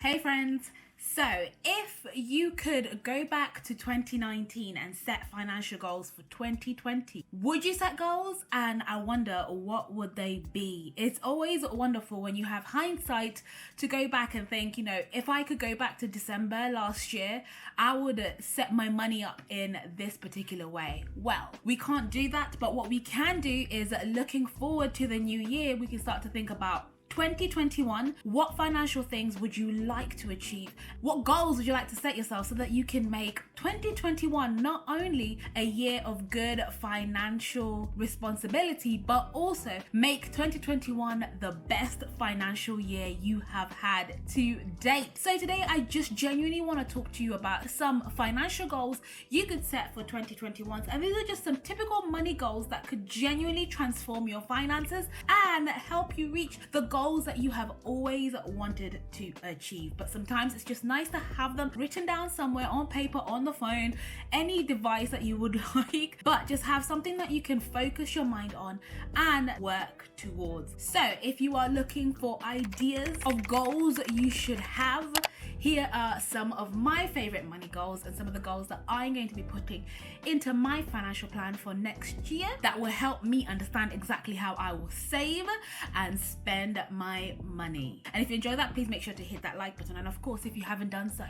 Hey friends, so if you could go back to 2019 and set financial goals for 2020, would you set goals? And I wonder, what would they be? It's always wonderful when you have hindsight to go back and think, if I could go back to December last year, I would set my money up in this particular way. Well, we can't do that, but what we can do is looking forward to the new year, we can start to think about 2021, what financial things would you like to achieve? What goals would you like to set yourself so that you can make 2021 not only a year of good financial responsibility, but also make 2021 the best financial year you have had to date. So today I just genuinely want to talk to you about some financial goals you could set for 2021. And these are just some typical money goals that could genuinely transform your finances and help you reach the goals that you have always wanted to achieve. But sometimes it's just nice to have them written down somewhere on paper, on the phone, any device that you would like, but just have something that you can focus your mind on and work towards. So if you are looking for ideas of goals you should have, here are some of my favorite money goals and some of the goals that I'm going to be putting into my financial plan for next year that will help me understand exactly how I will save and spend my money. And if you enjoy that, please make sure to hit that like button. And of course, if you haven't done so,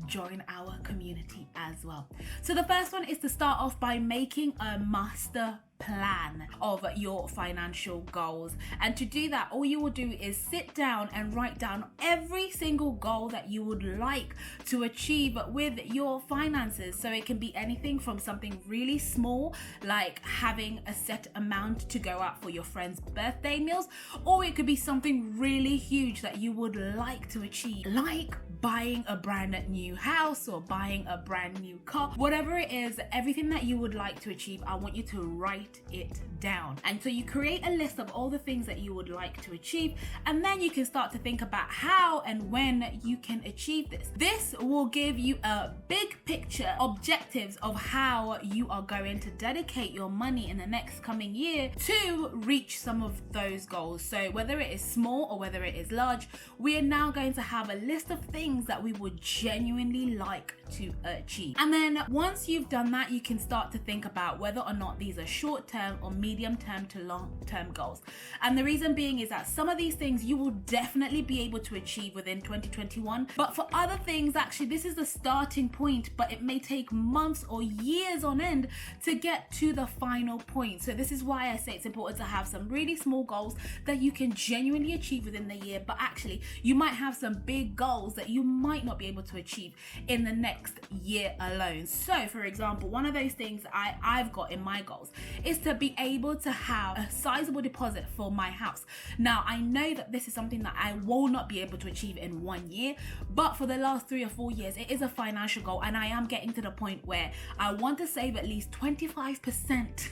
join our community as well. So the first one is to start off by making a master plan of your financial goals. And to do that, all you will do is sit down and write down every single goal that you would like to achieve with your finances. So it can be anything from something really small, like having a set amount to go out for your friends' birthday meals, or it could be something really huge that you would like to achieve, like buying a brand new house or buying a brand new car. Whatever it is, everything that you would like to achieve, I want you to write it down. And so you create a list of all the things that you would like to achieve, and then you can start to think about how and when you can achieve this. This will give you a big picture objectives of how you are going to dedicate your money in the next coming year to reach some of those goals. So whether it is small or whether it is large, we are now going to have a list of things that we would genuinely like to achieve. And then once you've done that, you can start to think about whether or not these are short-term or medium-term to long-term goals. And the reason being is that some of these things you will definitely be able to achieve within 2021, but for other things, actually this is the starting point, but it may take months or years on end to get to the final point. So this is why I say it's important to have some really small goals that you can genuinely achieve within the year, but actually you might have some big goals that you might not be able to achieve in the next year alone. So for example, one of those things I've got in my goals is to be able to have a sizable deposit for my house. Now I know that this is something that I will not be able to achieve in 1 year, but for the last 3 or 4 years it is a financial goal, and I am getting to the point where I want to save at least 25%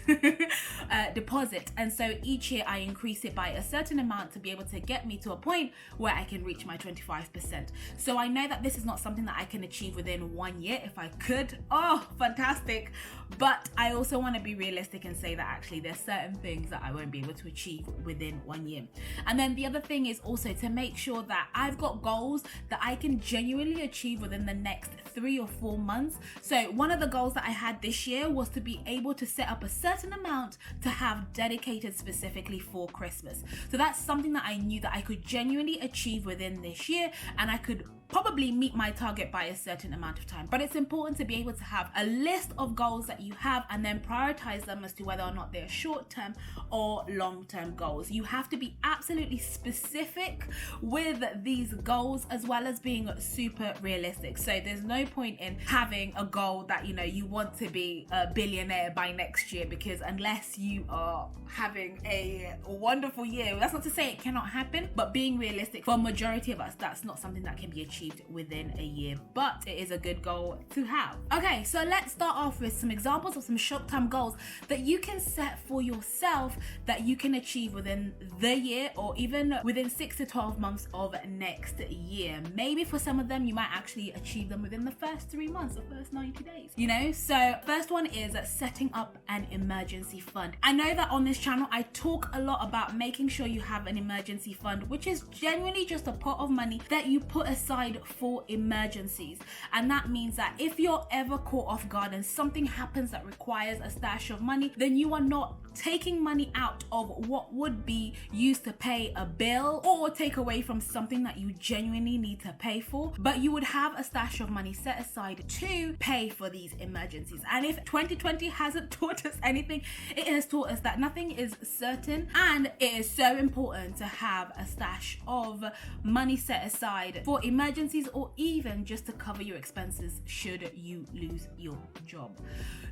deposit, and so each year I increase it by a certain amount to be able to get me to a point where I can reach my 25%. So I know that this is not something that I can achieve within 1 year. If I could, oh fantastic, but I also want to be realistic and say that actually there's certain things that I won't be able to achieve within 1 year. And then the other thing is also to make sure that I've got goals that I can genuinely achieve within the next 3 or 4 months. So one of the goals that I had this year was to be able to set up a certain amount to have dedicated specifically for Christmas. So that's something that I knew that I could genuinely achieve within this year, and I could probably meet my target by a certain amount of time. But it's important to be able to have a list of goals that you have and then prioritize them as to whether or not they're short-term or long-term goals. You have to be absolutely specific with these goals as well as being super realistic. So there's no point in having a goal that you want to be a billionaire by next year, because unless you are having a wonderful year, that's not to say it cannot happen, but being realistic, for a majority of us, that's not something that can be achieved within a year, but it is a good goal to have. Okay, so let's start off with some examples of some short-term goals that you can set for yourself that you can achieve within the year or even within 6 to 12 months of next year. Maybe for some of them you might actually achieve them within the first 3 months or first 90 days, So first one is setting up an emergency fund. I know that on this channel I talk a lot about making sure you have an emergency fund, which is genuinely just a pot of money that you put aside aside for emergencies. And that means that if you're ever caught off guard and something happens that requires a stash of money, then you are not taking money out of what would be used to pay a bill or take away from something that you genuinely need to pay for, but you would have a stash of money set aside to pay for these emergencies. And if 2020 hasn't taught us anything, it has taught us that nothing is certain, and it is so important to have a stash of money set aside for emergencies or even just to cover your expenses should you lose your job.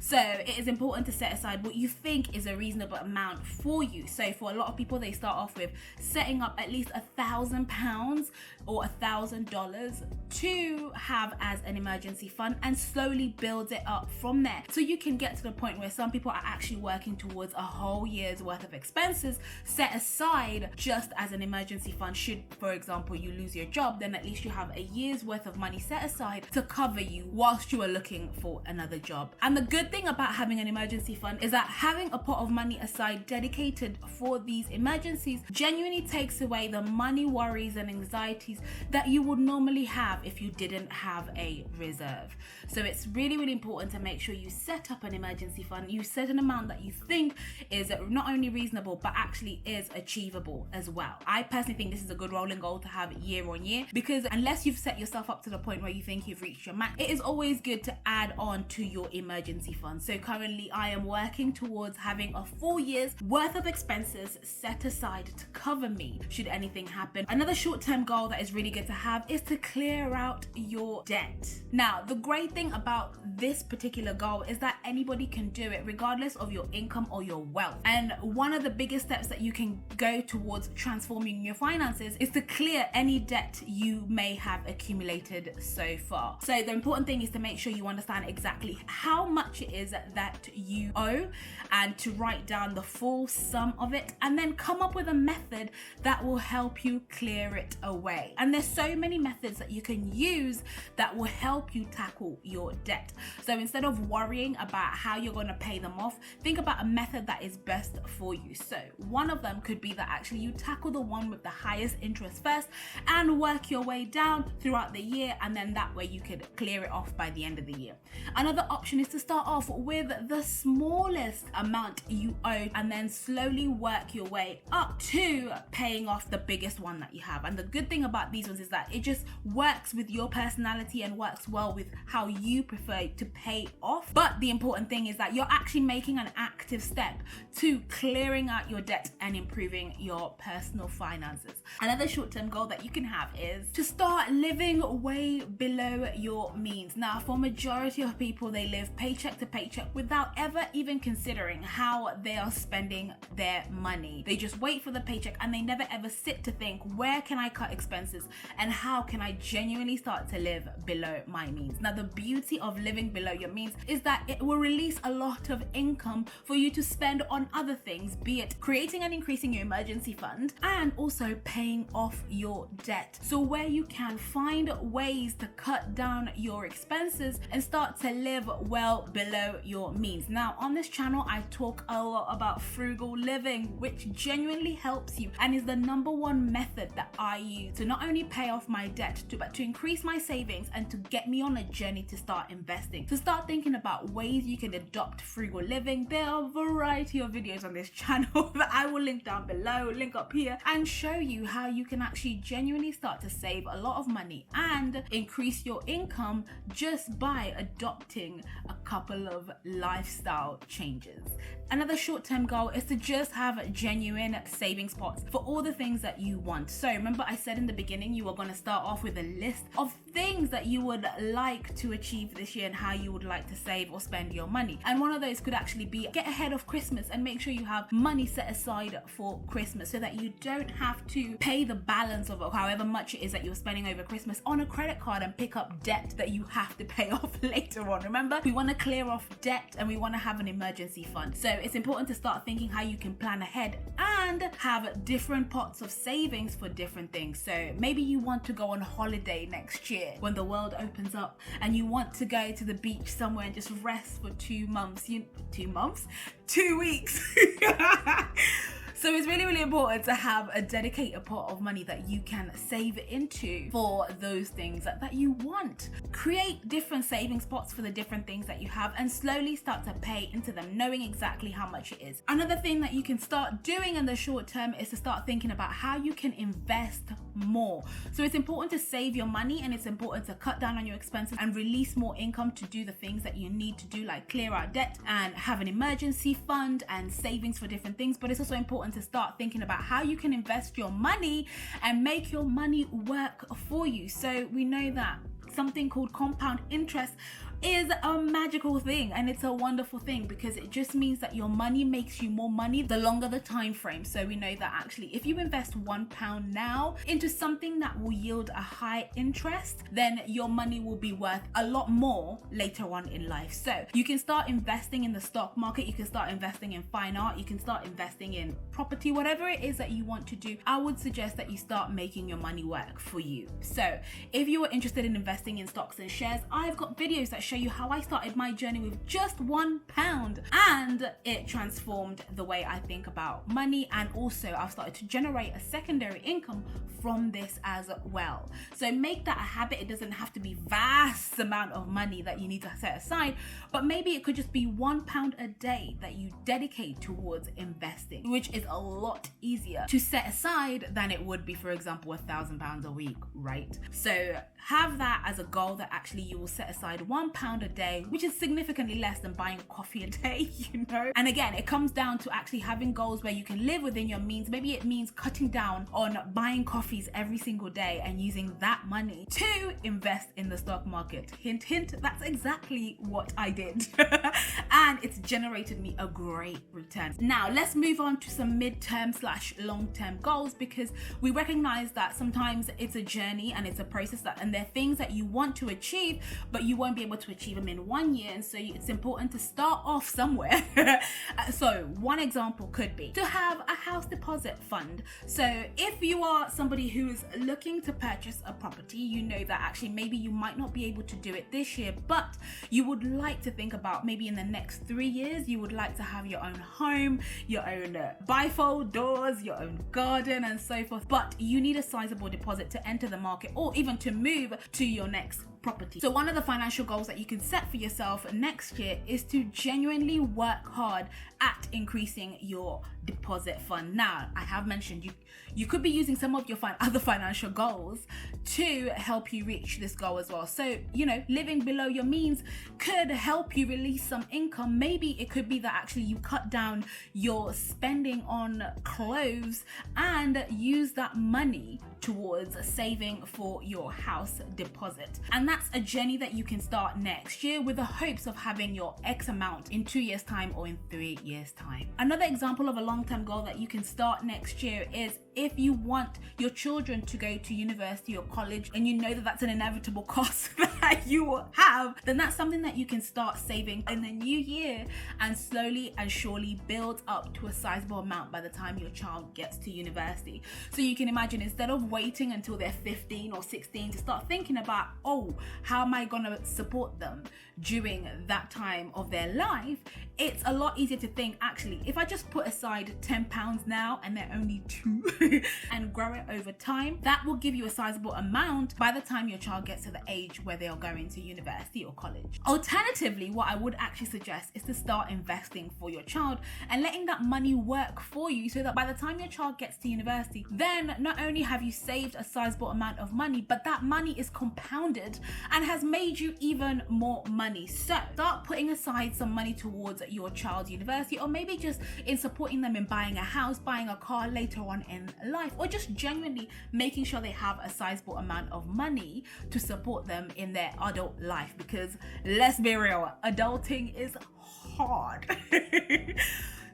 So it is important to set aside what you think is a reasonable amount for you. So for a lot of people, they start off with setting up at least £1,000 or $1,000 to have as an emergency fund and slowly build it up from there. So you can get to the point where some people are actually working towards a whole year's worth of expenses set aside just as an emergency fund. Should, for example, you lose your job, then at least you have a year's worth of money set aside to cover you whilst you are looking for another job. And the good thing about having an emergency fund is that having a pot of money aside dedicated for these emergencies genuinely takes away the money worries and anxieties that you would normally have if you didn't have a reserve. So it's really, really important to make sure you set up an emergency fund. You set an amount that you think is not only reasonable but actually is achievable as well. I personally think this is a good rolling goal to have year on year, because unless you've set yourself up to the point where you think you've reached your max, it is always good to add on to your emergency fund. So currently I am working towards having a full year's worth of expenses set aside to cover me should anything happen. Another short-term goal that is really good to have is to clear out your debt. Now, the great thing about this particular goal is that anybody can do it regardless of your income or your wealth. And one of the biggest steps that you can go towards transforming your finances is to clear any debt you may have accumulated so far. So the important thing is to make sure you understand exactly how much it is that you owe and to write down the full sum of it, and then come up with a method that will help you clear it away. And there's so many methods that you can use that will help you tackle your debt. So instead of worrying about how you're going to pay them off, think about a method that is best for you. So one of them could be that actually you tackle the one with the highest interest first and work your way down throughout the year, and then that way you could clear it off by the end of the year. Another option is to start off with the smallest amount you owe and then slowly work your way up to paying off the biggest one that you have. And the good thing about these ones is that it just works with your personality and works well with how you prefer to pay off. But the important thing is that you're actually making an active step to clearing out your debt and improving your personal finances. Another short-term goal that you can have is to start living way below your means. Now, for majority of people, they live paycheck to paycheck without ever even considering how they are spending their money. They just wait for the paycheck and they never ever sit to think, where can I cut expenses and how can I genuinely start to live below my means? Now, the beauty of living below your means is that it will release a lot of income for you to spend on other things, be it creating and increasing your emergency fund and also paying off your debt. So where you can find ways to cut down your expenses and start to live well below your means. Now, on this channel, I talk a lot about frugal living, which genuinely helps you and is the number one method that I use to not only pay off my debt, but to increase my savings and to get me on a journey to start investing. So start thinking about ways you can adopt frugal living. There are a variety of videos on this channel that I will link down below, link up here, and show you how you can actually genuinely start to save a lot of money and increase your income just by adopting a couple of lifestyle changes. Another short-term goal is to just have genuine savings pots for all the things that you want. So remember, I said in the beginning you are going to start off with a list of things that you would like to achieve this year and how you would like to save or spend your money. And one of those could actually be get ahead of Christmas and make sure you have money set aside for Christmas so that you don't have to pay the balance of however much it is that you're spending over Christmas on a credit card and pick up debt that you have to pay off later on. Remember, we want to clear off debt and we want to have an emergency fund. So it's important to start thinking how you can plan ahead and have different pots of savings for different things. So maybe you want to go on holiday next year when the world opens up and you want to go to the beach somewhere and just rest for 2 months. 2 weeks. So it's really, really important to have a dedicated pot of money that you can save into for those things that you want. Create different savings pots for the different things that you have and slowly start to pay into them, knowing exactly how much it is. Another thing that you can start doing in the short term is to start thinking about how you can invest more. So it's important to save your money, and it's important to cut down on your expenses and release more income to do the things that you need to do, like clear out debt and have an emergency fund and savings for different things. But it's also important to start thinking about how you can invest your money and make your money work for you. So we know that something called compound interest is a magical thing, and it's a wonderful thing because it just means that your money makes you more money the longer the time frame. So we know that actually if you invest £1 now into something that will yield a high interest, then your money will be worth a lot more later on in life. So you can start investing in the stock market, you can start investing in fine art, you can start investing in property, whatever it is that you want to do. I would suggest that you start making your money work for you. So if you are interested in investing in stocks and shares, I've got videos that show you how I started my journey with just £1, and it transformed the way I think about money, and also I've started to generate a secondary income from this as well. So make that a habit. It doesn't have to be vast amount of money that you need to set aside, but maybe it could just be £1 a day that you dedicate towards investing, which is a lot easier to set aside than it would be, for example, £1,000 a week, right? So have that as a goal, that actually you will set aside £1 a day, which is significantly less than buying a coffee a day, you know? And again, it comes down to actually having goals where you can live within your means. Maybe it means cutting down on buying coffees every single day and using that money to invest in the stock market. Hint, hint, that's exactly what I did. And it's generated me a great return. Now, let's move on to some midterm/long-term goals, because we recognize that sometimes it's a journey and it's a process, and there are things that you want to achieve, but you won't be able to achieve them in 1 year. And so it's important to start off somewhere. So one example could be to have a house deposit fund. So if you are somebody who is looking to purchase a property, you know that actually maybe you might not be able to do it this year, but you would like to think about maybe in the next 3 years, you would like to have your own home, your own bifold doors, your own garden and so forth. But you need a sizable deposit to enter the market or even to move to your next property. So one of the financial goals that you can set for yourself next year is to genuinely work hard at increasing your deposit fund. Now, I have mentioned you could be using some of your other financial goals to help you reach this goal as well. So, you know, living below your means could help you release some income. Maybe it could be that actually you cut down your spending on clothes and use that money towards saving for your house deposit. And that's a journey that you can start next year with the hopes of having your X amount in 2 years' time or in 3 years' time. Another example of a long-term goal that you can start next year is if you want your children to go to university or college and you know that that's an inevitable cost that you will have, then that's something that you can start saving in the new year and slowly and surely build up to a sizable amount by the time your child gets to university. So you can imagine, instead of waiting until they're 15 or 16 to start thinking about, oh, how am I going to support them during that time of their life, it's a lot easier to think, actually, if I just put aside £10 now and they're only 2 and grow it over time, that will give you a sizable amount by the time your child gets to the age where they are going to university or college. Alternatively, what I would actually suggest is to start investing for your child and letting that money work for you, so that by the time your child gets to university, then not only have you saved a sizable amount of money, but that money is compounded and has made you even more money. So start putting aside some money towards your child's university, or maybe just in supporting them in buying a house, buying a car later on in life, or just genuinely making sure they have a sizable amount of money to support them in their adult life. Because let's be real, adulting is hard.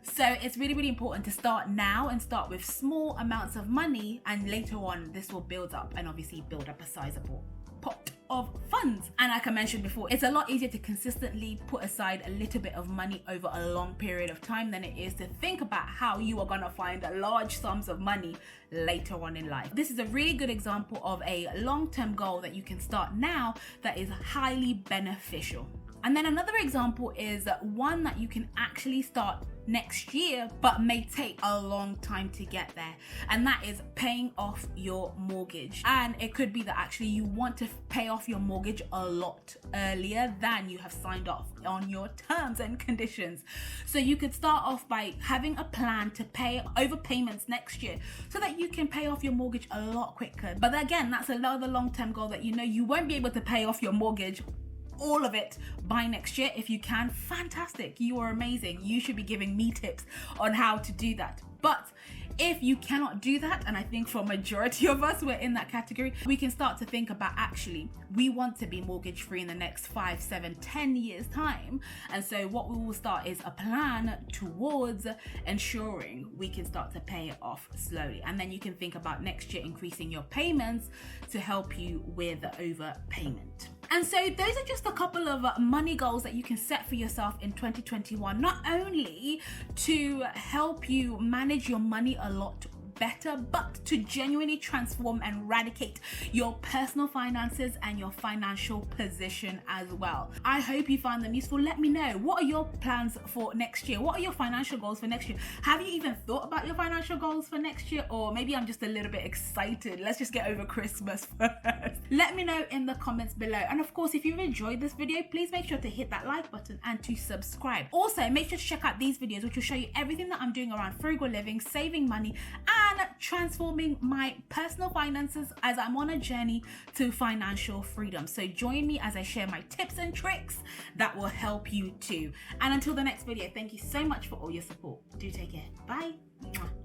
So it's really, really important to start now and start with small amounts of money, and later on this will build up and obviously build up a sizable pot of funds. And like I mentioned before, it's a lot easier to consistently put aside a little bit of money over a long period of time than it is to think about how you are going to find large sums of money later on in life. This is a really good example of a long-term goal that you can start now that is highly beneficial. And then another example is one that you can actually start next year but may take a long time to get there, and that is paying off your mortgage. And it could be that actually you want to pay off your mortgage a lot earlier than you have signed off on your terms and conditions. So you could start off by having a plan to pay overpayments next year so that you can pay off your mortgage a lot quicker. But again, that's another long-term goal that you won't be able to pay off your mortgage all of it by next year. If you can, fantastic, you are amazing. You should be giving me tips on how to do that. But if you cannot do that, and I think for majority of us we're in that category, we can start to think about actually we want to be mortgage free in the next 5, 7, 10 years time. And so what we will start is a plan towards ensuring we can start to pay it off slowly. And then you can think about next year increasing your payments to help you with the overpayment. And so those are just a couple of money goals that you can set for yourself in 2021, not only to help you manage your money a lot better, but to genuinely transform and eradicate your personal finances and your financial position as well. I hope you find them useful. Let me know, what are your plans for next year? What are your financial goals for next year? Have you even thought about your financial goals for next year? Or maybe I'm just a little bit excited. Let's just get over Christmas first. Let me know in the comments below. And of course, if you've enjoyed this video, please make sure to hit that like button and to subscribe. Also, make sure to check out these videos, which will show you everything that I'm doing around frugal living, saving money, and transforming my personal finances as I'm on a journey to financial freedom. So join me as I share my tips and tricks that will help you too. And until the next video, thank you so much for all your support. Do take care. Bye. Mwah.